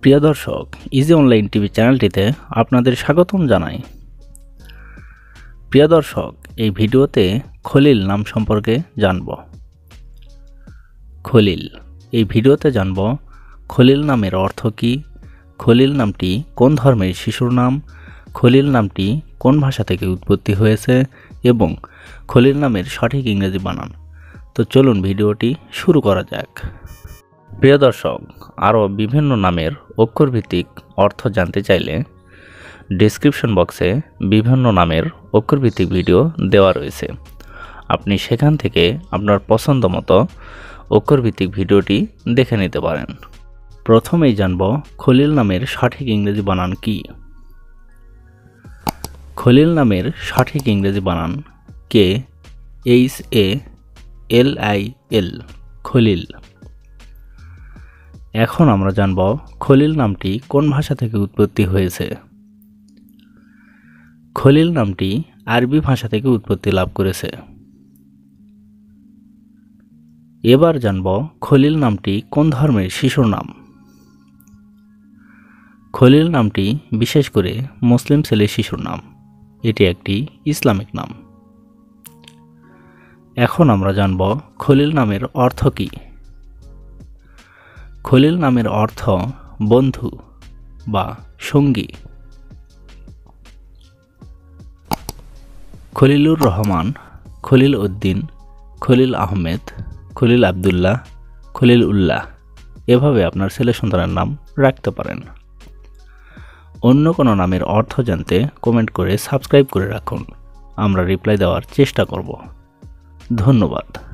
প্রিয় দর্শক, easy online TV চ্যানেলটিতে আপনাদের স্বাগতম জানাই। প্রিয় দর্শক, এই ভিডিওতে খলিল নাম সম্পর্কে জানব। খলিল, এই ভিডিওতে জানব খলিল নামের অর্থ কী, খলিল নামটি কোন ধর্মের শিশুর নাম, খলিল নামটি কোন ভাষা থেকে উৎপত্তি হয়েছে এবং খলিল নামের সঠিক ইংরেজি বানান। তো চলুন ভিডিওটি শুরু করা যাক। প্রিয় দর্শক, আরও বিভিন্ন নামের অক্ষরভিত্তিক অর্থ জানতে চাইলে ডেসক্রিপশন বক্সে বিভিন্ন নামের অক্ষরভিত্তিক ভিডিও দেওয়া রয়েছে। আপনি সেখান থেকে আপনার পছন্দ মতো অক্ষরভিত্তিক ভিডিওটি দেখে নিতে পারেন। প্রথমেই জানব খলিল নামের সঠিক ইংরেজি বানান কি। খলিল নামের সঠিক ইংরেজি বানান KHALIL, খলিল। এখন আমরা জানব খলিল নামটি কোন ভাষা থেকে উৎপত্তি হয়েছে। খলিল নামটি আরবি ভাষা থেকে উৎপত্তি লাভ করেছে। এবার জানব খলিল নামটি কোন ধর্মের শিশুর নাম। খলিল নামটি বিশেষ করে মুসলিম ছেলে শিশুর নাম, এটি একটি ইসলামিক নাম। এখন আমরা জানব খলিল নামের অর্থ কী। খলিল নামের অর্থ বন্ধু বা সঙ্গী। খলিলুর রহমান, খলিল উদ্দিন, খলিল আহমেদ, খলিল আবদুল্লাহ, খলিল উল্লাহ, এভাবে আপনার ছেলে সন্তানের নাম রাখতে পারেন। অন্য কোনো নামের অর্থ জানতে কমেন্ট করে সাবস্ক্রাইব করে রাখুন, আমরা রিপ্লাই দেওয়ার চেষ্টা করব। ধন্যবাদ।